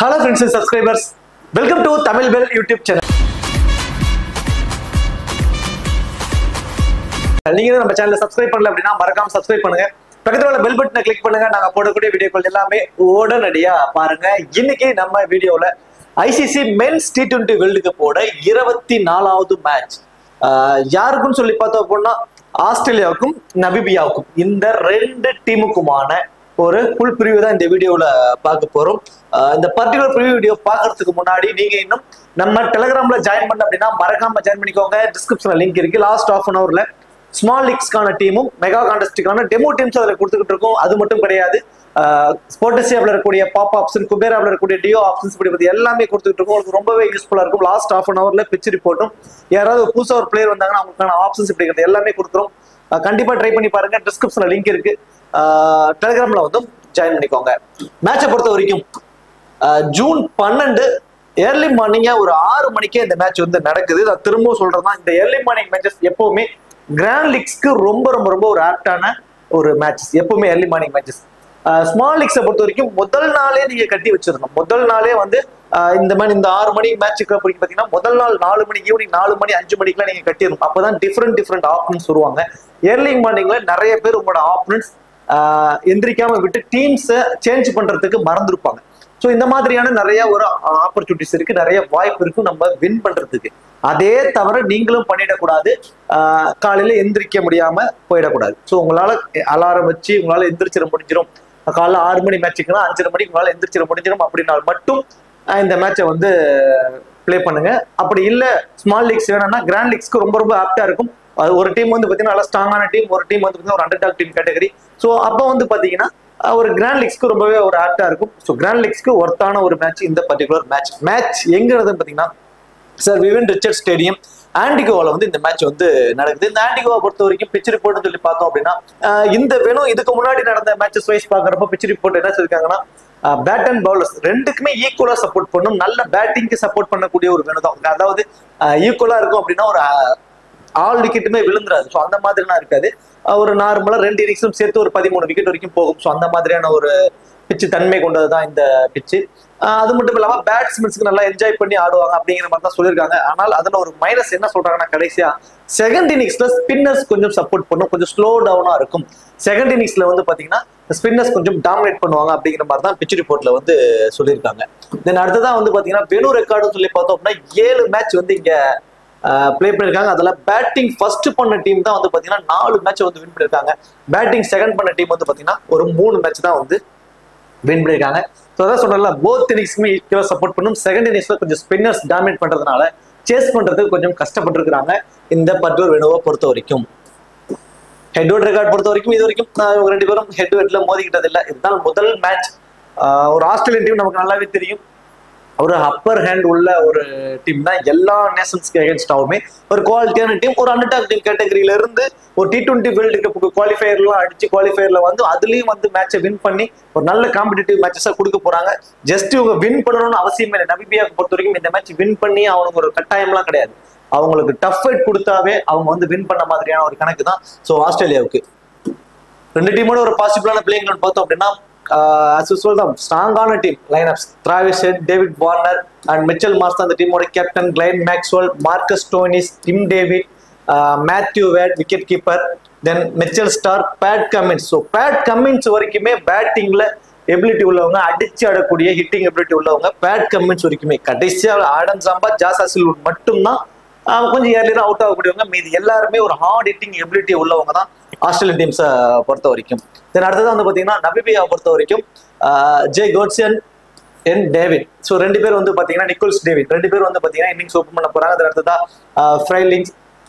Hello friends and subscribers, welcome to Tamil Bell YouTube channel. நீங்க நம்ம சேனலை subscribe பண்ணல அப்படின்னா மறக்காம சப்ஸ்கிரைப் பண்ணுங்க. பக்கத்துல உள்ள பெல் பட்டனை கிளிக் பண்ணுங்க. நாங்க போடக்கூடிய வீடியோக்கள் எல்லாமே உடனடியா பாருங்க. இன்னைக்கு நம்ம வீடியோல ICC Men's T20 வேர்ல்ட் கப்போட 24வது மேட்ச் யாருக்கும் சொல்லி பார்த்தோம் அப்படின்னா ஆஸ்திரேலியாவுக்கும் நமீபியாவுக்கும் இந்த ரெண்டு டீமுக்குமான ஒரு ஃபுல் ப்ரிவியூ தான் இந்த வீடியோல பார்க்க போறோம். இந்த பர்டிகுலர் ப்ரிவியூ வீடியோ பார்க்கறதுக்கு முன்னாடி நீங்க இன்னும் நம்ம டெலிகிராம்ல ஜாயின் பண்ண அப்படின்னா மறக்காம ஜாயின் பண்ணிக்கோங்க. டிஸ்கிரிப்ஷன்ல லிங்க் இருக்கு. லாஸ்ட் ½ an hourல ஸ்மால் லீக்ஸ்க்கான டீமும் மெகா கான்டெஸ்டுக்கான டெமோ டீம்ஸ் அதில் கொடுத்துக்கிட்டு இருக்கோம். அது மட்டும் கிடையாது, ஸ்போர்டஸியாவில் இருக்கக்கூடிய பாப் ஆப்ஷன், குபேராவில் இருக்கக்கூடிய டியோ ஆப்ஷன்ஸ் இப்படி எல்லாமே கொடுத்துட்டு இருக்கோம். உங்களுக்கு ரொம்பவே யூஸ்ஃபுல்லா இருக்கும். லாஸ்ட் ½ an hourல பிச் ரிப்போர்ட்டும் யாராவது புதுசாக ஒரு பிளேயர் வந்தாங்கன்னா அவங்களுக்கான ஆப்ஷன்ஸ் இப்படிங்கிறது எல்லாமே கொடுத்துரும். கண்டிப்பா ட்ரை பண்ணி பாருங்க. டிஸ்கிரிப்ஷன்ல லிங்க் இருக்கு. டெலிகிராம்ல வந்து ஜாயின் பண்ணிக்கோங்க. மேட்சை பொறுத்த வரைக்கும் ஜூன் 12 ஏர்லி மார்னிங்கா ஒரு 6 மணிக்கே இந்த மேட்ச் வந்து நடக்குது. நான் திரும்பவும் சொல்றேன், இந்த ஏர்லி மார்னிங் மேட்சஸ் எப்பவுமே கிராண்ட் லீக்ஸ்க்கு ரொம்ப ரொம்ப ரொம்ப ஒரு ஆப்டான ஒரு மேட்சஸ். எப்பவுமே ஏர்லி மார்னிங் மேட்சஸ். ஸ்மால் லீக்ஸை பொறுத்த வரைக்கும் முதல் நாளே நீங்க கட்டி வச்சிருந்தோம். முதல் நாளே வந்து இந்த மாதிரி இந்த 6 மணி மேட்சுக்கு பாத்தீங்கன்னா முதல் நாள் 4 மணி ஈவினிங் 4 மணி 5 மணிக்கெல்லாம் நீங்க கட்டிடணும். அப்பதான் டிஃப்ரெண்ட் ஆப்ஷன்ஸ் வருவாங்க. ஏர்லி மார்னிங்ல நிறைய பேர் உங்களோட ஆப்ஷன்ஸ் எந்திரிக்காம விட்டு டீம்ஸை சேஞ்ச் பண்றதுக்கு மறந்துருப்பாங்க. ஸோ இந்த மாதிரியான நிறைய ஒரு ஆப்பர்ச்சுனிட்டிஸ் இருக்கு, நிறைய வாய்ப்பு இருக்கு நம்ம வின் பண்றதுக்கு. அதே தவிர நீங்களும் பண்ணிடக்கூடாது. காலையில எந்திரிக்க முடியாம போயிடக்கூடாது. ஸோ உங்களால அலாரம் வச்சு உங்களால எந்திரிச்சிட முடிஞ்சிடும். காலைல 6 மணி மேட்சுக்குன்னா 5:30 மணிக்கு உங்களால எந்திரிச்சிட முடிஞ்சிடும். அப்படின்னால் மட்டும் இந்த மேட்சை வந்து பிளே பண்ணுங்க. அப்படி இல்லை ஸ்மால் லீக்ஸ் வேணும்னா கிராண்ட் லீக்ஸ்க்கு ரொம்ப ரொம்ப ஆப்டா இருக்கும். ஒரு டீம் வந்து பாத்தீங்கன்னா நல்லா ஸ்ட்ராங்கான டீம், ஒரு டீம் வந்து பாத்தீங்கன்னா ஒரு under talk team category. So அப்போ வந்து பாத்தீங்கன்னா ஒரு கிராண்ட் லீக்ஸ்க்கு ரொம்பவே ஒரு ஆப்டா இருக்கும். ஸோ கிராண்ட் லீக்ஸ்க்கு ஒர்த்தான ஒரு மேட்ச் இந்த பர்டிகுலர் மேட்ச் எங்கிறது பாத்தீங்கன்னா சார் விவின் ரிச்சர்ட் ஸ்டேடியம் ஆன்டிகோவால வந்து இந்த மேட்ச் வந்து நடக்குது. இந்த ஆன்டிகோவா பொறுத்த வரைக்கும் பிச் ரிப்போர்ட் சொல்லி பார்த்தோம் அப்படின்னா இந்த வேணும் இதுக்கு முன்னாடி நடந்த மேட்சஸ் வைஸ் பாக்குறப்ப பிச் ரிப்போர்ட் என்ன சொல்லிருக்காங்கன்னா பேட் அண்ட் பவுலர்ஸ் ரெண்டுக்குமே ஈக்குவலா சப்போர்ட் பண்ணும். நல்ல பேட்டிங்க்கு சப்போர்ட் பண்ணக்கூடிய ஒரு வேணும் தான். அதாவது ஈக்குவலா இருக்கும் அப்படின்னா ஒரு ஆல் விக்கெட்டுமே விழுந்துராது. ஸோ அந்த மாதிரிலாம் இருக்காது. ஒரு நார்மலா 2 இன்னிங்ஸும் சேர்த்து ஒரு 13 விக்கெட் வரைக்கும் போகும். ஸோ அந்த மாதிரியான ஒரு பிச்சு தன்மை கொண்டதுதான் இந்த பிச்சு. அது மட்டும் இல்லாம பேட்ஸ்மேன்ஸ்க்கு நல்லா என்ஜாய் பண்ணி ஆடுவாங்க அப்படிங்கிற மாதிரி தான் சொல்லியிருக்காங்க. ஆனால் அதுல ஒரு மைனஸ் என்ன சொல்றாங்கன்னா கடைசியா செகண்ட் இன்னிங்ஸ்ல ஸ்பின்னர்ஸ் கொஞ்சம் சப்போர்ட் பண்ணும், கொஞ்சம் ஸ்லோ டவுனா இருக்கும். செகண்ட் இன்னிங்ஸ்ல வந்து பாத்தீங்கன்னா ஸ்பின்னர்ஸ் கொஞ்சம் டாமினேட் பண்ணுவாங்க அப்படிங்கிற மாதிரி தான் பிச் ரிப்போர்ட்ல வந்து சொல்லியிருக்காங்க. தென் அடுத்ததான் வந்து பாத்தீங்கன்னா வெனு ரெக்கார்டுன்னு சொல்லி பார்த்தோம் அப்படின்னா 7 மேட்ச் வந்து இங்க பிளே பண்ணிருக்காங்க. அதுல பேட்டிங் ஃபர்ஸ்ட் பண்ண டீம் தான் வந்து பாத்தீங்கன்னா 4 மேட்ச் வந்து வின் பண்ணிருக்காங்க. பேட்டிங் செகண்ட் பண்ண டீம் வந்து பாத்தீங்கன்னா ஒரு 3 மேட்ச் தான் வந்து வின் பண்ணிருக்காங்க. ஸோ அதான் சொல்றேன்ல, போத் இன்னிங்ஸ்க்குமே ஈக்குவலா சப்போர்ட் பண்ணும். செகண்ட் இன்னிங்ஸ்ல கொஞ்சம் ஸ்பின்னர்ஸ் டாமினேட் பண்றதுனால சேஸ் பண்றதுக்கு கொஞ்சம் கஷ்டப்பட்டு இருக்காங்க இந்த பர்டிகுலர் வெனுவை பொறுத்த வரைக்கும். ஹெட்வர்ட் ரெக்கார்ட் பொறுத்த வரைக்கும் இது வரைக்கும் இவங்க 2 பேரும் ஹெட்வர்ட்ல மோதிக்கிட்டது இல்லை. இதுதான் முதல் மேட்ச். ஒரு ஆஸ்திரேலியன் டீம் நமக்கு நல்லாவே தெரியும், ஒரு அப்பர் ஹேண்ட் உள்ள ஒரு டீம் தான். எல்லா நேஷன்ஸ்க்கு அகேன்ஸ்டாவுமே ஒரு குவாலிட்டியான டீம். ஒரு அண்டர் டாக் டீம் கேட்டகரியில இருந்து ஒரு T20 வேர்ல்டு கப்புக்கு குவாலிஃபயர்லாம் அடிச்சு குவாலிஃபயர்ல வந்து அதுலயும் வந்து மேட்சை வின் பண்ணி ஒரு நல்ல காம்படிட்டிவ் மேட்சஸா கொடுக்க போறாங்க. ஜஸ்ட் இவங்க வின் பண்ணணும்னு அவசியமே இல்லை. நமீபியாவை பொறுத்த வரைக்கும் இந்த மேட்ச் வின் பண்ணி அவங்களுக்கு ஒரு கட்டாயம்லாம் கிடையாது. அவங்களுக்கு டஃப் ஃபைட் கொடுத்தாவே அவங்க வந்து வின் பண்ண மாதிரியான ஒரு கணக்கு தான். ஸோ ஆஸ்திரேலியாவுக்கு 2 டீமோட ஒரு பாசிபிளான பிளேயிங் பார்த்தோம் அப்படின்னா as usual தான் ஸ்ட்ராங்கான team lineups. Travis Head, David Warner and Mitchell Marsh தான் அந்த டீமோட captain. Glenn Maxwell, Marcus Stoinis, Tim David, Matthew Wade wicket keeper, then Mitchell Starc, Pat Cummins. So Pat Cummins வரைக்குமே பேட்டிங்ல ability உள்ளவங்க, அடிச்சு ஆடக்கூடிய ஹிட்டிங் எபிலிட்டி உள்ளவங்க Pat Cummins வரைக்குமே. கடைசியா ஆடம் சாம்பா, ஜாஸ் ஹாசில்வுட் மட்டும்தான் கொஞ்சம் ஏர்லியரா அவுட் ஆகக்கூடியவங்க. மீது எல்லாருமே ஒரு ஹார்ட் ஹிட்டிங் எபிலிட்டி உள்ளவங்க தான் ஆஸ்திரேலியன் டீம்ஸை பொறுத்த வரைக்கும். தென் அடுத்ததான் வந்து பாத்தீங்கன்னா நமீபியாவை பொறுத்த வரைக்கும் ஜே கோட்சன் என் டேவிட். ஸோ 2 பேர் வந்து பாத்தீங்கன்னா நிக்கோல்ஸ் டேவிட் 2 பேர் வந்து பாத்தீங்கன்னா இன்னிங்ஸ் ஓப்பன் பண்ண போறாங்க. அது அடுத்ததா ஃப்ரைலிங்ஸ்,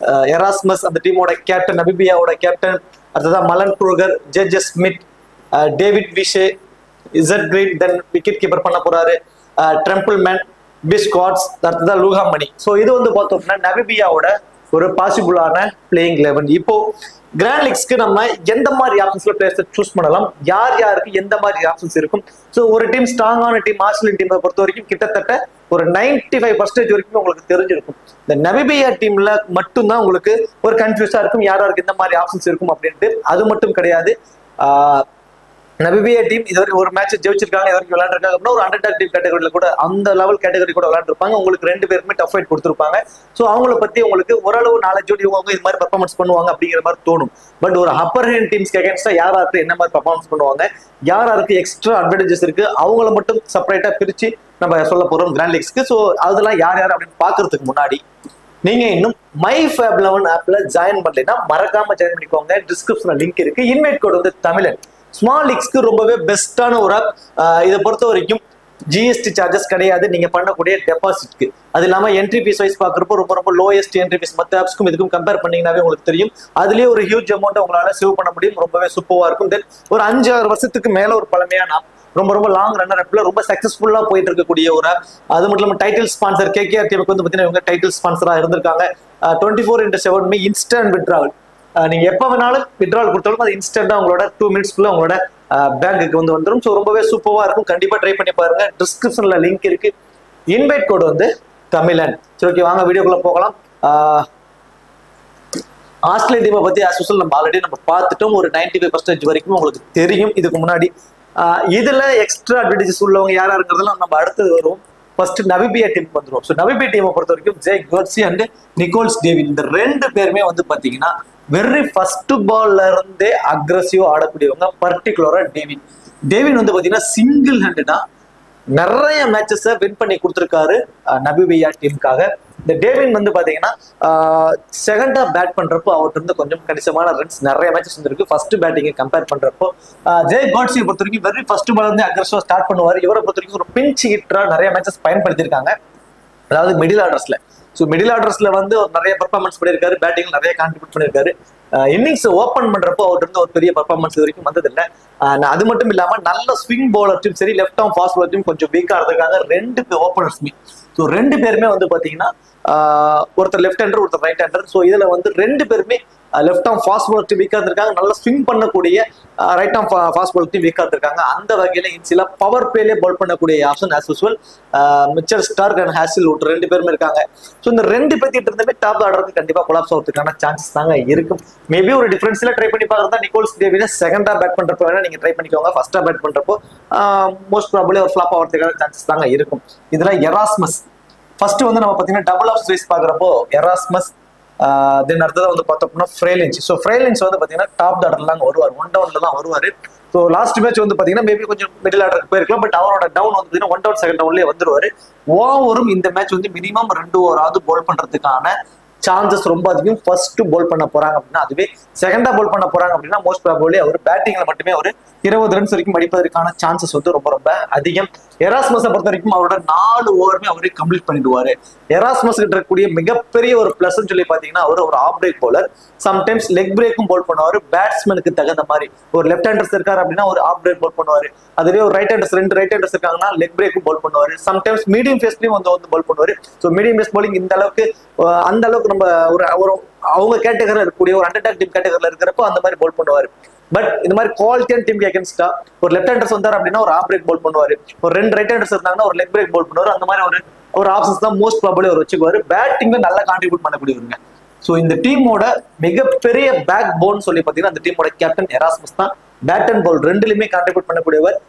எராஸ்மஸ் அந்த டீமோட கேப்டன், நமீபியாவோட கேப்டன். அடுத்ததா Malan Kruger, J Smith, David Wiese, Z Green, then wicket keeper பண்ண போறாரு ட்ரெம்பிள்மேன், பிஸ்காட்ஸ், அடுத்ததா லூகா மணி. ஸோ இது வந்து பார்த்தோம்னா நமீபியாவோட ஒரு பாசிபிளான பிளேயிங் 11. இப்போ கிராண்ட் லீக்ஸ்க்கு நம்ம எந்த மாதிரி ஆப்ஷன்ஸ்ல பிளேயர்ஸ் சூஸ் பண்ணலாம், யார் யாருக்கு எந்த மாதிரி ஆப்ஷன்ஸ் இருக்கும். ஸோ ஒரு டீம் ஸ்ட்ராங்கான டீம் ஆஸ்திரேலியன் டீமை பொறுத்த வரைக்கும் கிட்டத்தட்ட ஒரு 95% வரைக்கும் உங்களுக்கு தெரிஞ்சிருக்கும். இந்த நமீபியா டீம்ல மட்டும்தான் உங்களுக்கு ஒரு கன்ஃபியூஸா இருக்கும் யாருக்கு இந்த மாதிரி ஆப்ஷன்ஸ் இருக்கும் அப்படின்ட்டு. அது மட்டும் கிடையாது, நபிபியா டீம் இது வரைக்கும் ஒரு மேட்ச் ஜெயிச்சிருக்காங்க, இது வரைக்கும் விளையாண்டுருக்காங்க அப்படின்னா ஒரு அண்டர் டாக் டீம் கேட்டகரியில கூட அந்த லெவல் கேட்டகரி கூட விளையாண்டுருப்பாங்க. உங்களுக்கு 2 பேருமே டஃப் ஃபைட் கொடுத்துருப்பாங்க. ஸோ அவங்கள பத்தி உங்களுக்கு ஓரளவு நாலேஜோடு இவங்க இது மாதிரி பர்ஃபார்மன்ஸ் பண்ணுவாங்க அப்படிங்கிற மாதிரி தோணும். பட் ஒரு அப்பர் ஹேண்ட் டீம்ஸ்க்கு அகேன்ஸ்டா யாராருக்கு என்ன மாதிரி பர்ஃபார்மன்ஸ் பண்ணுவாங்க, யாராருக்கு எக்ஸ்ட்ரா அட்வான்டேஜஸ் இருக்கு, அவங்கள மட்டும் செப்பரேட்டா பிரிச்சு நம்ம சொல்ல போறோம் கிராண்ட் லீக்ஸ்க்கு. ஸோ அதெல்லாம் யார் யார் அப்படின்னு பாக்குறதுக்கு முன்னாடி நீங்க இன்னும் MyFab11 ஆப்ல ஜாயின் பண்ணலைன்னா மறக்காம ஜாயின் பண்ணிக்கோங்க. டிஸ்கிரிப்ஷன்ல லிங்க் இருக்கு. இன்வைட் கோட் வந்து தமிழன். ஸ்மால் லீக்ஸ்க்கு ரொம்பவே பெஸ்டான ஒரு ஆப். இதை பொறுத்த வரைக்கும் ஜிஎஸ்டி சார்ஜஸ் கிடையாது நீங்க பண்ணக்கூடிய டெபாசிட்க்கு. அது இல்லாம என்ட்ரி ஃபீஸ் வைஸ் பாக்குறப்போ ரொம்ப ரொம்ப லோயஸ்ட் என்ட்ரி ஃபீஸ் மற்ற ஆப்ஸ்க்கும் இதுக்கும் கம்பேர் பண்ணீங்கன்னாவே உங்களுக்கு தெரியும். அதுலயே ஒரு ஹியூஜ் அமௌண்ட் உங்களால சேவ் பண்ண முடியும். ரொம்பவே சூப்பரா இருக்கும். தென் ஒரு 5-6 வருஷத்துக்கு மேல ஒரு பழமையான ஆப், ரொம்ப ரொம்ப லாங் ரன்னர் ஆப்ல ரொம்ப சக்சஸ்ஃபுல்லா போயிட்டு இருக்கக்கூடிய ஒரு ஆப். அது மட்டும் இல்லாம டைட்டில் ஸ்பான்சர் KKR டீமுக்கு வந்து பாத்தீங்கன்னா இவங்க டைட்டில் ஸ்பான்சரா இருந்திருக்காங்க. 24/7 இன்ஸ்டன்ட் வித்ட்ராவல். நீங்க எப்ப வேணாலும் வித்ட்ராவல் கொடுத்தாலும் அது இன்ஸ்டன்டா உங்களோட 2 மினிட்ஸ்க்குள்ள உங்களோட பேங்க்கு வந்து வந்துடும். ஸோ ரொம்பவே சூப்பரா இருக்கும். கண்டிப்பா ட்ரை பண்ணி பாருங்க. டிஸ்கிரிப்ஷன்ல லிங்க் இருக்கு. இன்வைட் கோட் வந்து தமிழன். சரி, ஓகே, வாங்க வீடியோக்குள்ள போகலாம். ஆஸ்திரேலியா டீமை பத்தி as usual நம்ம ஆல்ரெடி பார்த்துட்டோம். ஒரு 95% வரைக்கும் உங்களுக்கு தெரியும் இதுக்கு முன்னாடி. இதுல எக்ஸ்ட்ரா அட்வான்டேஜஸ் உள்ளவங்க யாருங்கிறதெல்லாம் நம்ம அடுத்தது வரும். ஃபர்ஸ்ட் நபிபியா டீம் வந்துடும். ஸோ நபிபியா டீமை பொறுத்த வரைக்கும் ஜேக் கர்ட்ஸி அண்ட் நிக்கோல்ஸ் டேவிட் இந்த 2 பேருமே வந்து பாத்தீங்கன்னா வெரி ஃபர்ஸ்ட் பால்ல இருந்தே அக்ரெசிவா ஆடக்கூடியவங்க. பர்டிகுலரா டேவிட் வந்து பாத்தீங்கன்னா சிங்கிள் ஹேண்டடா நிறைய மேட்சஸ் வின் பண்ணி கொடுத்துருக்காரு நபிபியா டீமுக்காக. இந்த டேவிட் வந்து பாத்தீங்கன்னா செகண்டா பேட் பண்றப்போ அவர்கிட்ட இருந்து கொஞ்சம் கணிசமான ரன்ஸ் நிறைய மேட்சஸ் வந்துருக்கு. ஃபர்ஸ்ட் பேட்டிங்கை கம்பேர் பண்றப்போ ஜேக் காட்ஸியை பொறுத்த வரைக்கும் வெரி ஃபர்ஸ்ட் பால் வந்து அக்ரெசிவா ஸ்டார்ட் பண்ணுவார். இவரை பொறுத்த வரைக்கும் ஒரு பிஞ்ச் ஹிட்டரா நிறைய மேட்சஸ் பயன்படுத்தியிருக்காங்க. அதாவது மிடில் ஆர்டர்ஸ்ல. ஸோ மிடில் ஆர்டர்ஸ்ல வந்து ஒரு நிறைய பர்ஃபார்மன்ஸ் பண்ணியிருக்காரு. பேட்டிங் நிறைய கான்ட்ரிபியூட் பண்ணியிருக்காரு. இன்னிங்ஸ் ஓப்பன் பண்றப்போ அவர்கிட்ட இருந்து ஒரு பெரிய பர்ஃபார்மன்ஸ் இது வரைக்கும் வந்ததில்லை. அது மட்டும் இல்லாம நல்ல ஸ்விங் பவுலர்ட்டும் சரி, லெஃப்ட் ஆர்ம் ஃபாஸ்ட் பவுலர்ட்டும் கொஞ்சம் வீக்கா இருந்திருக்காங்க 2 ஓப்பனர்ஸ்மே. ஸோ 2 பேருமே வந்து பாத்தீங்கன்னா ஒருத்தர் லெஃப்ட் ஹேண்டர், ஒருத்தர் ரைட் ஹேண்டர். ஸோ இதுல வந்து 2 பேருமே லெஃப்ட் ஆர்ம் ஃபாஸ்ட் பவுலர் வீக்கா இருந்திருக்காங்க. நல்லா ஸ்விங் பண்ணக்கூடிய ரைட் ஆர்ம் ஃபாஸ்ட் பவுலர் வீக்கா இருந்திருக்காங்க. அந்த வகையில சில பவர் பிளேலே பால் பண்ணக்கூடிய option as usual Mitchell Stark and Hazlewood 2 பேருமே இருக்காங்க. ஸோ இந்த 2 பேர்த்திட்டு இருந்துமே டாப் ஆர்டருக்கு கண்டிப்பா கொலாப்ஸ் ஆகிறதுக்கான சான்சஸ் தாங்க இருக்கும். மேபி ஒரு டிஃபரன்ஸ்ல ட்ரை பண்ணி பார்க்கறதா நிக்கோல்ஸ் டேவிட செகண்டா பேட் பண்றப்போ வேணா நீங்க ட்ரை பண்ணிக்கோங்க. ஃபர்ஸ்டா பேட் பண்றப்போ மோஸ்ட் ப்ராபபிலி ஒரு ஃபிளாப் ஆகிறதுக்கான சான்சஸ் தாங்க இருக்கும். இதுல எராஸ்மஸ் ஃபர்ஸ்ட் வந்து நம்ம பாத்தீங்கன்னா டபுள் ஆஃப் வைஸ் பாக்குறப்போ எராஸ்மஸ், தென் அடுத்தது வந்து பார்த்தோம்னா ஃப்ரேலின்ச். ஸோ ஃப்ரேலின்ச் வந்து பாத்தீங்கன்னா டாப் ஆர்டர்லாம் வருவார், 1 டவுன்ல தான் வருவாரு. ஸோ லாஸ்ட் மேட்ச் வந்து பாத்தீங்கன்னா மேபி கொஞ்சம் மிடில் ஆர்டருக்கு போயிருக்கலாம். பட் அவரோட டவுன் வந்து பாத்தீங்கன்னா 1 டவுன் 2nd டவுன்லேயே வந்துருவாரு. ஓவரும் இந்த மேட்ச் வந்து மினிமம் 2 ஓவராவது பால் பண்றதுக்கான சான்சஸ் ரொம்ப அதிகம். ஃபர்ஸ்ட் பால் பண்ண போறாங்க அப்படின்னா, அதுவே செகண்டா பால் பண்ண போறாங்க அப்படின்னா மோஸ்ட் ப்ராபபிலி அவர் பேட்டிங்ல மட்டுமே ஒரு 20 ரன்ஸ் வரைக்கும் அடிப்பதற்கான சான்சஸ் வந்து ரொம்ப ரொம்ப அதிகம். எராஸ்மஸை பொறுத்த வரைக்கும் அவரோட 4 ஓவருமே அவரே கம்ப்ளீட் பண்ணிடுவாரு. எராஸ்மஸ் கிட்ட இருக்கக்கூடிய மிகப்பெரிய ஒரு பிளஸ் சொல்லி பாத்தீங்கன்னா அவர் ஒரு off break bowler. Sometimes leg பிரேக்கும் பால் பண்ணுவாரு. பேட்ஸ்மேனுக்கு தகுந்த மாதிரி ஒரு லெஃப்ட் ஹேண்டர்ஸ் இருக்காரு அப்படின்னா ஒரு ஆஃப் பிரேக் பால் பண்ணுவாரு. அதுவே ஒரு ரைட் ஹேண்டர்ஸ் 2 ரைட் ஹேண்டர்ஸ் இருக்காங்கன்னா லெக் பிரேக்கும் பால் பண்ணுவாரு. சம்டைம்ஸ் மீடியம் ஃபேஸ்லயும் வந்து பால் பண்ணுவாரு. ஸோ மீடியம் ஃபேஸ் பாலிங் இந்த அளவுக்கு அந்த அளவுக்கு நம்ம ஒரு அவங்க கேட்டகரியில் இருக்கக்கூடிய ஒரு அண்டர் டாக் டீம் கேட்டகரியில் இருக்கிறப்போ அந்த மாதிரி பால் பண்ணுவாரு. பட் இந்த மாதிரி குவாலிட்டியான டீம் அகேன்ஸ்டா ஒரு லெஃப்ட் ஹேண்டர்ஸ் வந்தார் அப்படின்னா ஒரு ஆஃப் பிரேக் பால் பண்ணுவாரு. ஒரு 2 ரைட் ஹேண்டர்ஸ் இருந்தாங்கன்னா ஒரு லெக் பிரேக் பால் பண்ணுவாரு. அந்த மாதிரி ஒரு ஆப்ஷன்ஸ் தான் மோஸ்ட் ப்ராபபிலி அவர் வச்சுக்குவாரு. பேட்டிங்ல நல்லா கான்ட்ரிபியூட் பண்ணக்கூடியவங்க. ஸோ இந்த டீமோட மிகப்பெரிய பேக் போன் சொல்லி பார்த்தீங்கன்னா அந்த டீமோட கேப்டன் எராஸ்மஸ் தான். பேட் அண்ட் பால் 2லுமே கான்ட்ரிபியூட் பண்ணக்கூடியவர்.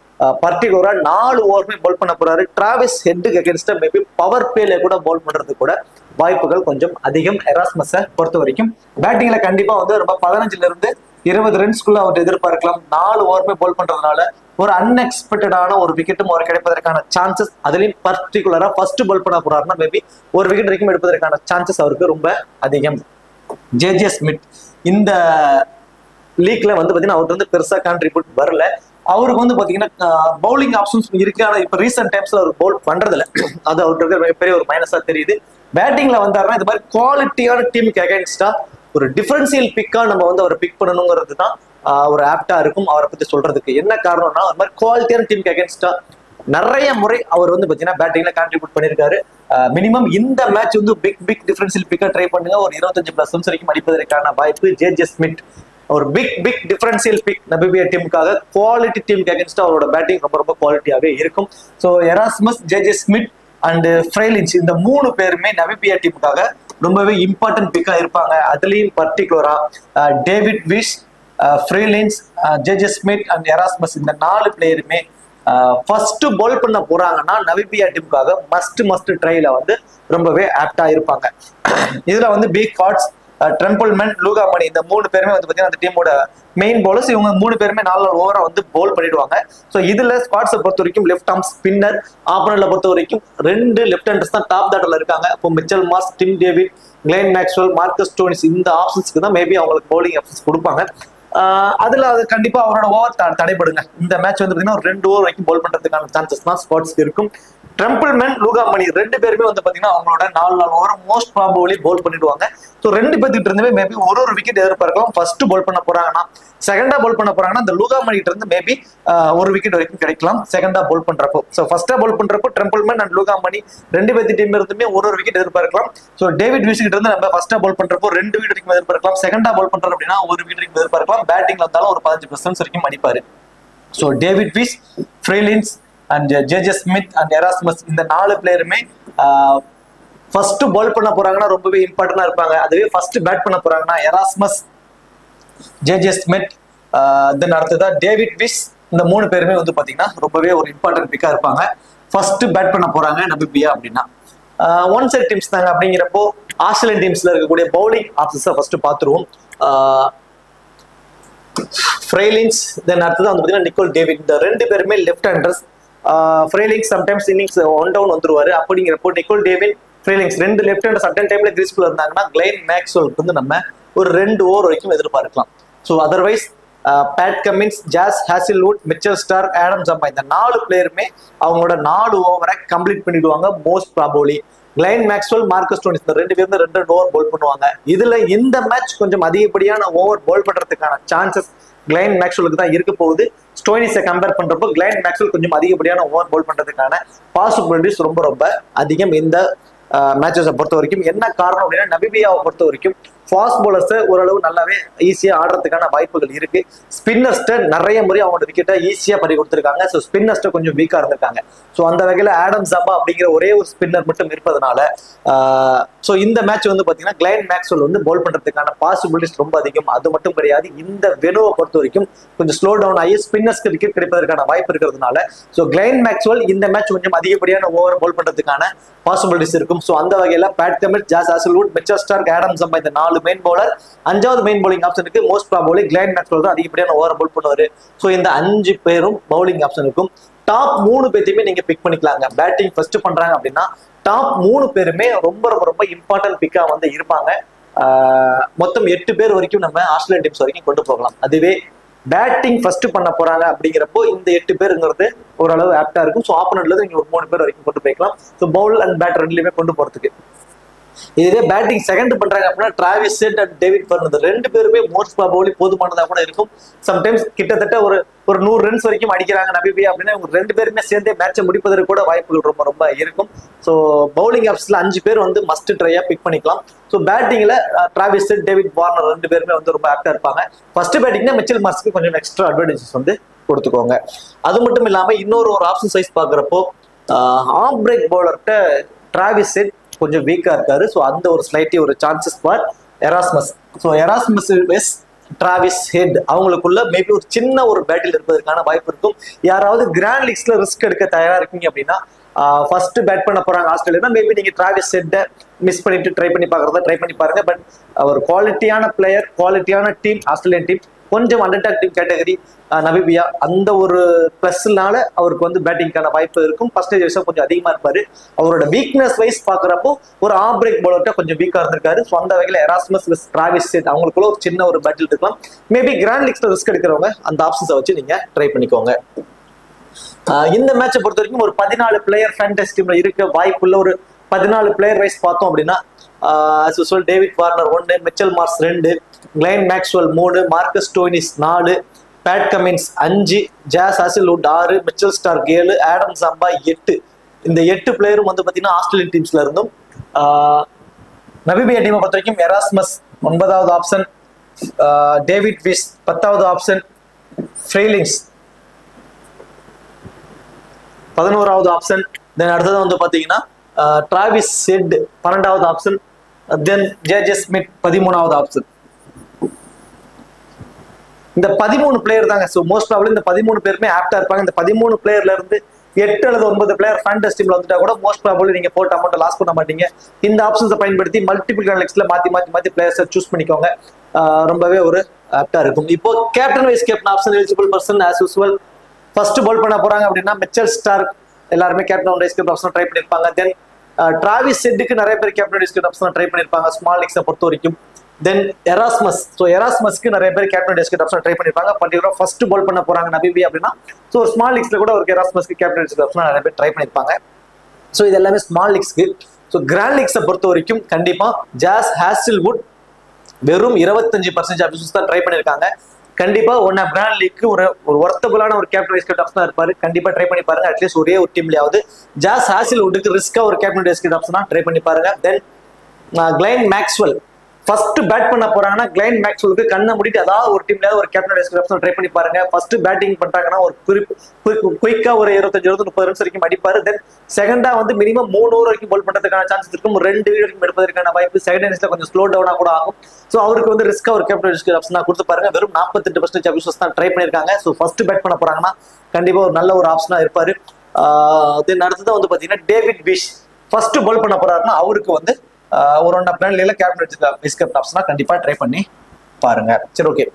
பர்டிகுலரா 4 ஓவருமே பால் பண்ண போறாரு. டிராவிஸ் ஹெட்டுக்கு அகேன்ஸ்டா மேபி பவர் பிளேல கூட பால் பண்றது கூட வாய்ப்புகள் கொஞ்சம் அதிகம். எராஸ்மஸை பொறுத்த வரைக்கும் பேட்டிங்ல கண்டிப்பா வந்து ரொம்ப 15ல இருந்து 20 ரன்ஸ்குள்ள அவர் எதிர்பார்க்கலாம். 4 ஓவருமே பால் பண்றதுனால ஒரு அன்எக்ஸ்பெக்டடான ஒரு விக்கெட்டும் அவர் கிடைப்பதற்கான சான்சஸ், அதுலயும் பர்டிகுலரா ஃபர்ஸ்ட் பால் பண்ண போறாருன்னா மேபி ஒரு விக்கெட் வரைக்கும் எடுப்பதற்கான சான்சஸ் அவருக்கு ரொம்ப அதிகம். ஜே ஸ்மித் இந்த லீக்ல வந்து பாத்தீங்கன்னா அவருக்கு வந்து பெருசா கான்ட்ரிபியூட் வரல. அவருக்கு வந்து பாத்தீங்கன்னா பவுலிங் ஆப்ஷன்ஸ் இருக்கு. ஆனா இப்ப ரீசெண்ட் டைம்ஸ்ல அவர் பவுல் பண்றதில்ல. அது அவருக்கு மிகப்பெரிய ஒரு மைனஸா தெரியுது. பேட்டிங்ல வந்தாருன்னா இந்த மாதிரி குவாலிட்டியான டீமுக்கு அகைன்ஸ்டா ஒரு டிஃபரன்சியல் பிக்கா நம்ம வந்து அவரை பிக் பண்ணணுங்கிறது தான் ஒரு ஆப்டா இருக்கும். அவரை பத்தி சொல்றதுக்கு என்ன காரணம்னா அந்த மாதிரி குவாலிட்டியான டீமுக்கு அகைன்ஸ்டா நிறைய முறை அவர் வந்து பாத்தீங்கன்னா பேட்டிங்ல கான்ட்ரிபியூட் பண்ணிருக்காரு. மினிமம் இந்த மேட்ச் வந்து பிக் டிஃபரன்சியல் பிக்கா ட்ரை பண்ணுங்க. ஒரு 25+ ரன்ஸ் வரைக்கும் அடிப்பதற்கான வாய்ப்பு. ஜே ஸ்மித் ஒரு பிக் டிஃபரன்சியல் பிக் நபிபியா டீமுக்காக. குவாலிட்டி டீமுக்கு அகேன்ஸ்டா அவரோட பேட்டிங் ரொம்ப ரொம்ப குவாலிட்டியாவே இருக்கும். So Erasmus, J Smith and Frylinck இந்த 3 பேருமே நபிபியா டீமுக்காக ரொம்பவே இம்பார்ட்டன்ட் பிக்கா இருப்பாங்க. அதுலயும் பர்டிகுலரா David Wiese, Frylinck, JJ Smith and Erasmus இந்த 4 பிளேயருமே ஃபர்ஸ்ட் பால் பண்ண போறாங்கன்னா நவிபியா டீமுக்காக மஸ்ட் ட்ரைல வந்து ரொம்பவே ஆப்டா இருப்பாங்க. இதுல வந்து பிக் ஹார்ட்ஸ், ட்ரெம்பிள்மென், லூகா மணி இந்த 3 பேருமே வந்து பாத்தீங்கன்னா அந்த டீமோட மெயின் பவுலர்ஸ். இவங்க 3 பேருமே 4 ஓவரா வந்து பவுல் பண்ணிடுவாங்க. ஸோ இதுல ஸ்குவாட்ஸை பொறுத்த வரைக்கும் லெஃப்ட் ஆர்ம் ஸ்பின்னர், ஆப்பனர்ல பொறுத்த வரைக்கும் 2 லெஃப்ட் ஹேண்டர்ஸ் தான் டாப் டாட்டர்ல இருக்காங்க. இப்போ Mitchell Marsh, Tim David, Glenn Maxwell, Marcus Stoinis இந்த ஆப்ஷன்ஸ்க்கு தான் மேபி அவங்களுக்கு பவுலிங் ஆப்ஷன்ஸ் கொடுப்பாங்க. அதுல அது கண்டிப்பா அவரோட ஓவர் தடைபடுங்க. இந்த மேட்ச் வந்து பாத்தீங்கன்னா ஒரு 2 ஓவர் வரைக்கும் பவுல் பண்றதுக்கான சான்சஸ் தான் ஸ்குவாட்ஸ்க்கு இருக்கும். ட்ரெம்பிள்மென், லூகா மணி 2 பேருமே வந்து பாத்தீங்கன்னா அவங்களோட 4 ஓவர் மோஸ்ட் ப்ராபபிலி பவுல் பண்ணிடுவாங்க. ஸோ 2 பேர்கிட்ட இருந்துமே மேபி ஒரு விக்கெட் எதிர்பார்க்கலாம். ஃபர்ஸ்ட் பவுல் பண்ண போறாங்கன்னா, செகண்டா பவுல் பண்ண போறாங்கன்னா இந்த லூகா மணிட்டு இருந்து மேபி 1 விக்கெட் வரைக்கும் கிடைக்கலாம் செகண்டா பவுல் பண்றப்போ. ஸோ ஃபர்ஸ்டா பவுல் பண்றப்போ ட்ரெம்பிள்மென் அண்ட் லூகா மணி 2 பேர்த்தி டீம் இருந்துமே ஒரு விக்கெட் எதிர்பார்க்கலாம். ஸோ டேவிட் விஸ் கிட்ட இருந்து நம்ம ஃபர்ஸ்டா பவுல் பண்றப்போ 2 விக்கெட் வரைக்கும் எதிர்பார்க்கலாம். செகண்டா பவுல் பண்றோம் அப்படின்னா 1 விக்கெட் வரைக்கும் எதிர்பார்க்கலாம். பேட்டிங்ல இருந்தாலும் ஒரு 15% வரைக்கும் அடிப்பாரு. So David Wiese, Frylinck and JJ Smith and Erasmus இந்த 4 பிளேயருமே ஃபர்ஸ்ட் பால் பண்ண போறாங்கன்னா ரொம்பவே இம்பார்ட்டன்டா இருப்பாங்க. அதுவே ஃபர்ஸ்ட் பேட் பண்ண போறாங்கன்னா எராஸ்மஸ், ஜேஜே ஸ்மித், தென் அடுத்ததா டேவிட் விஸ் இந்த 3 பேருமே வந்து பாத்தீங்கன்னா ரொம்பவே ஒரு இம்பார்ட்டன்ட் பிக்கா இருப்பாங்க. ஃபர்ஸ்ட் பேட் பண்ண போறாங்க நமிபியா அப்படின்னா. ஒன் சைட் டீம்ஸ் தாங்க அப்படிங்கிறப்போ ஆஸ்திரேலியன் டீம்ஸ்ல இருக்கக்கூடிய பவுலிங் ஆப்ஷன்ஸை ஃபர்ஸ்ட் பார்த்துருவோம். ஃப்ரீலின்ஸ், தென் அடுத்தது வந்து பாத்தீங்கன்னா நிக்கோல் டேவிட் இந்த 2 பேருமே left handers. Frylinck sometimes innings 1 down வந்துருவாரு. அப்படிங்கிறப்போ Nicol David, Frylinck 2 left hander sudden டைம்ல கிரீஸ்குள்ள இருந்தாங்கன்னா கிளென் மேக்ஸ்வெல்க்கு வந்து நம்ம ஒரு 2 ஓவர் வரைக்கும் எதிர்பார்க்கலாம். So otherwise Pat Cummins, Josh Hazlewood, Mitchell Starc, Adam Zampa இந்த 4 பிளேயருமே அவங்களோட 4 ஓவரை கம்ப்ளீட் பண்ணிடுவாங்க most probably. Glenn Maxwell, Marcus Stoinis இந்த 2 பேரும் 2 ஓவர் பவுல் பண்ணுவாங்க. இதுல இந்த மேட்ச் கொஞ்சம் அதிகப்படியான ஓவர் பவுல் பண்றதுக்கான சான்சஸ் கிளென் மேக்ஸ்வெலுக்கு தான் இருக்க போகுது. ஸ்டோனிஸை கம்பேர் பண்றப்போ கிளென் மேக்ஸ்வெல் கொஞ்சம் அதிகப்படியான ஓவர் பவுல் பண்றதுக்கான பாசிபிலிட்டிஸ் ரொம்ப அதிகம் இந்த மேட்சஸை பொறுத்த வரைக்கும். என்ன காரணம் அப்படின்னா நமிபியாவை பொறுத்த வரைக்கும் ஃபாஸ்ட் பவுலர்ஸை ஓரளவு நல்லாவே ஈஸியா ஆடுறதுக்கான வாய்ப்புகள் இருக்கு. ஸ்பின்னர்ஸ்ட நிறைய முறை அவங்களோட விக்கெட்டை ஈஸியா பண்ணி கொடுத்துருக்காங்க. ஸோ ஸ்பின்னர்ஸ்ட கொஞ்சம் வீக்கா இருந்திருக்காங்க. ஸோ அந்த வகையில ஆடம் ஜம்பா அப்படிங்கிற ஒரே ஒரு ஸ்பின்னர் மட்டும் இருப்பதனால ஸோ இந்த மேட்ச் வந்து பாத்தீங்கன்னா கிளென் மேக்ஸ்வெல் வந்து பவுல் பண்றதுக்கான பாசிபிலிட்டிஸ் ரொம்ப அதிகம். அது மட்டும் கிடையாது, இந்த வெனுவை பொறுத்த வரைக்கும் கொஞ்சம் ஸ்லோ டவுன் ஆகி ஸ்பின்னர்ஸ்க்கு விக்கெட் கிடைப்பதற்கான வாய்ப்பு இருக்கிறதுனால ஸோ கிளென் மேக்ஸ்வெல் இந்த மேட்ச் கொஞ்சம் அதிகப்படியான ஓவர் பவுல் பண்றதுக்கான பாசிபிலிட்டிஸ் இருக்கும். ஸோ அந்த வகையில Pat Cummins, Josh Hazlewood, Mitchell Starc, Adam Zampa இந்த 4 மெயின் பவுலர். 5வது மெயின் பவுலிங் ஆப்ஷனுக்கு மோஸ்ட் ப்ராபபிலி கிளென் மேக்ஸ்வெல் தான் அதிகப்படியான ஓவர் பவுல் பண்ணுவாரு. ஸோ இந்த 5 பேரும் பவுலிங் ஆப்ஷனுக்கும் டாப் 3 பேத்தையுமே நீங்க பிக் பண்ணிக்கலாங்க. பேட்டிங் ஃபர்ஸ்ட் பண்றாங்க அப்படின்னா டாப் 3 பேருமே ரொம்ப இம்பார்ட்டன்ட் பிக்கா வந்து இருப்பாங்க. மொத்தம் 8 பேர் வரைக்கும் நம்ம ஆஸ்திரேலியன் டீம்ஸ் வரைக்கும் கொண்டு போகலாம். அதுவே பேட்டிங் ஃபர்ஸ்ட் பண்ண போறாங்க அப்படிங்கிறப்போ இந்த 8 பேருங்கிறது ஓரளவு ஆப்டா இருக்கும். ஸோ ஆப்போனன்ட்ல நீங்க ஒரு 3 பேர் வரைக்கும் கொண்டு போய்க்கலாம். ஸோ பவுல் அண்ட் பேட் ரெண்டுலயுமே கொண்டு போறதுக்கு. இதுவே பேட்டிங் செகண்ட் பண்றாங்க அப்படின்னா Travis head and David Warner 2 பேருமே மோஸ்ட் ப்ராபபிலி போதுமானதா கூட இருக்கும். சம்டைம்ஸ் கிட்டத்தட்ட ஒரு 100 ரன்ஸ் வரைக்கும் அடிக்கிறாங்க நமிபியா அப்படின்னா இவங்க 2 பேருமே சேர்ந்தே மேட்சை முடிப்பதற்கு கூட வாய்ப்புகள் ரொம்ப இருக்கும். ஸோ பவுலிங் ஆப்ஷன்ஸ்ல 5 பேர் வந்து மஸ்ட் ட்ரையா பிக் பண்ணிக்கலாம். ஸோ பேட்டிங்ல டிராவிஸ் ஹெட், டேவிட் வார்னர் 2 பேருமே வந்து ரொம்ப ஆக்டா இருப்பாங்க. ஃபர்ஸ்ட் பேட்டிங்னா மிச்சல் மார்ஸ்க்கு கொஞ்சம் எக்ஸ்ட்ரா அட்வான்டேஜஸ் வந்து கொடுத்துக்கோங்க. அது மட்டும் இல்லாம இன்னொரு ஆப்ஷன் சைஸ் பாக்குறப்போ ஆஃப் பிரேக் பவுலர்கிட்ட டிராவிஸ் ஹெட் கொஞ்சம் வீக்கா இருக்காரு. ஸோ அந்த ஒரு ஸ்லைட்லி ஒரு chances for Erasmus. So Erasmus versus, Travis Head அவங்களுக்குள்ள மேபி ஒரு சின்ன ஒரு பேட்டில் இருப்பதற்கான வாய்ப்பு இருக்கும். யாராவது கிராண்ட் லீக்ஸ்ல ரிஸ்க் எடுக்க தயாரா இருக்கீங்க அப்படின்னா ஃபர்ஸ்ட் பேட் பண்ண போறாங்க ஆஸ்திரேலியா, மேபி நீங்க டிராவிஸ் ஹெட்டை மிஸ் பண்ணிட்டு ட்ரை பண்ணி பாருங்க. பட் ஒரு குவாலிட்டியான பிளேயர், குவாலிட்டியான டீம் ஆஸ்திரேலியன் டீம், கொஞ்சம் அண்டர்டாக் டீம் கேட்டகரி நமிபியா, அந்த ஒரு பிளஸ்னால அவருக்கு வந்து பேட்டிங்கான வாய்ப்பு இருக்கும். பர்சன்டேஜ் கொஞ்சம் அதிகமா இருப்பாரு. அவரோட வீக்னஸ் வைஸ் பாக்குறப்போ ஒரு ஆஃப் பிரேக் பவுலர்ட்ட கொஞ்சம் வீக்கா இருந்திருக்காரு. ஸோ அந்த வகையில் எராஸ்மஸ் வித் டிராவிஸ் ஹெட் அவங்களுக்குள்ள ஒரு சின்ன ஒரு பேட்டில் இருக்கலாம். மேபி கிராண்ட் லீக்ஸ்ல ரிஸ்க் எடுக்கிறவங்க அந்த ஆப்ஷன்ஸை வச்சு நீங்க ட்ரை பண்ணிக்கோங்க. இந்த மேட்சை பொறுத்த வரைக்கும் ஒரு 14 பிளேயர் ஃபேண்டசி டீம்ல இருக்க வாய்ப்புள்ள ஒரு 14 பிளேயர் வைஸ் பார்த்தோம் அப்படின்னா David Warner 1, Mitchell Marsh 2, Glenn Maxwell 3, Marcus Stoinis 4, Pat Cummins 5, Josh Hazlewood 6, Mitchell Starc 7, Adam Zampa 8. இந்த 8 பிளேயரும் வந்து பாத்தீங்கன்னா ஆஸ்திரேலியன் டீம்ஸ்ல இருந்தும். நமிபியா டீமை பொறுத்த வரைக்கும் எராஸ்மஸ் 9வது ஆப்ஷன், டேவிட் விஸ் 10வது ஆப்ஷன், ஃப்ரீலின்ஸ் 11வது ஆப்ஷன், தென் அடுத்தது வந்து பாத்தீங்கன்னா டிராவிஸ் ஹெட் 12வது ஆப்ஷன், தென் ஜேஜே ஸ்மித் 13வது ஆப்ஷன். இந்த 13 பிளேயர் தாங்க. ஸோ மோஸ்ட் ப்ராபபிலி இந்த 13 பேருமே ஆப்டா இருப்பாங்க. இந்த 13 பிளேயர்ல இருந்து 8 அல்லது 9 பிளேயர் ஃபேண்டஸ் டீம்ல வந்துட்டா கூட மோஸ்ட் ப்ராபபிலி நீங்க போட்ட அமௌண்ட் லாஸ் பண்ண மாட்டீங்க. இந்த ஆப்ஷன்ஸை பயன்படுத்தி மல்டிபிள் கிராண்ட் மாத்தி பிளேயர்ஸை சூஸ் பண்ணிக்கோங்க. ரொம்பவே ஒரு ஆப்டா இருக்கும். இப்போ captain vice captain option eligible person as usual first ball பண்ண போறாங்க அப்படின்னா மிச்சல் ஸ்டார்க் எல்லாருமே captain vice captain option try பண்ணிருப்பாங்க. தென் டிராவிஸ் ஹெட்டுக்கு நிறைய பேர் captain vice captain option try பண்ணிருப்பாங்க ஸ்மால் லீக்ஸை பொறுத்த வரைக்கும். தென் எராஸ்மஸ், ஸோ எராஸ்மஸ்க்கு நிறைய பேர் captain vice captain option try பண்ணிருப்பாங்க. பர்டிகுலரா ஃபர்ஸ்ட் பால் பண்ண போறாங்க நபிபி அப்படின்னா ஸோ ஒரு ஸ்மால் லீக்ஸ்ல கூட ஒரு எராஸ்மஸ்க்கு கேப்டன் வைஸ் ஆப்ஷன் நிறைய பேர் ட்ரை பண்ணிருப்பாங்க. ஸோ இது எல்லாமே ஸ்மால் லீக்ஸ்க்கு. ஸோ கிராண்ட் லீக்ஸை பொறுத்த வரைக்கும் கண்டிப்பா ஜாஸ் ஹேசில்வுட் வெறும் 25% ஆஃபீஸர்ஸ் தான் ட்ரை பண்ணிருக்காங்க. கண்டிப்பா ஒன் ஆஃப் கிராண்ட் லீக்கு ஒரு ஒர்த்தபுளான ஒரு கேப்டன் வைஸ் கேப்டன் ஆப்ஷனா இருப்பாரு. கண்டிப்பா ட்ரை பண்ணி பாருங்க. அட்லீஸ்ட் ஒரே ஒரு டீம்லயாவது ஜாஸ் ஹேசில்வுட்டுக்கு ரிஸ்கா ஒரு கேப்டன் வைஸ் கேப்டன் ஆப்ஷனா ட்ரை பண்ணி பாருங்க. தென் கிளைன் மேக்ஸ்வெல் ஃபர்ஸ்ட் பேட் பண்ண போறாங்கன்னா கிளைன் மேக்ஸ்வெலுக்கு கண்ணை முடிட்டு அதாவது ஒரு டீம்ல ஒரு கேப்டன் வைஸ் கேப்டன் ட்ரை பண்ணி பாருங்க. ஃபர்ஸ்ட் பேட்டிங் பண்றாங்கன்னா ஒரு குயிக்கா ஒரு 25-30 ரன்ஸ் வரைக்கும் அடிப்பாரு. தென் செகண்டா வந்து மினிமம் 3 ஓவர் வரைக்கும் பால் பண்றதுக்கான சான்சஸ் இருக்கும். 2 விக்கெட் வரைக்கும் எடுப்பதற்கான வாய்ப்பு. செகண்ட் இன்னிங்ஸ்ல கொஞ்சம் ஸ்லோ டவுனா கூட ஆகும். ஸோ அவருக்கு வந்து ரிஸ்கா ஒரு கேப்டன் வைஸ் கேப்டன் ஆப்ஷனா கொடுத்து பாருங்க. வெறும் 48% ஆஃபீஸர்ஸ் தான் ட்ரை பண்ணிருக்காங்க. ஸோ ஃபர்ஸ்ட் பேட் பண்ண போறாங்கன்னா கண்டிப்பா ஒரு நல்ல ஒரு ஆப்ஷனா இருப்பாரு. தென் அடுத்ததான் வந்து பாத்தீங்கன்னா டேவிட் பிஷ் ஃபர்ஸ்ட் பால் பண்ண போறாருன்னா அவருக்கு வந்து ஒரு ஒன் பிளான்ல கேப்டன் வைஸ் கேப்டன் ஆப்ஷனா கண்டிப்பா ட்ரை பண்ணி பாருங்க. சரி, ஓகே.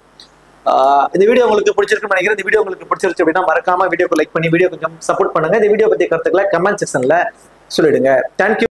இந்த வீடியோ உங்களுக்கு பிடிச்சிருக்குன்னு நினைக்கிறேன். இந்த வீடியோ உங்களுக்கு பிடிச்சிருச்சு அப்படின்னா மறக்காம வீடியோக்கு லைக் பண்ணி வீடியோ கொஞ்சம் சப்போர்ட் பண்ணுங்க. இந்த வீடியோ பத்தி கருத்துக்களை கமெண்ட் செக்ஷன்ல சொல்லிடுங்க. தேங்க்யூ.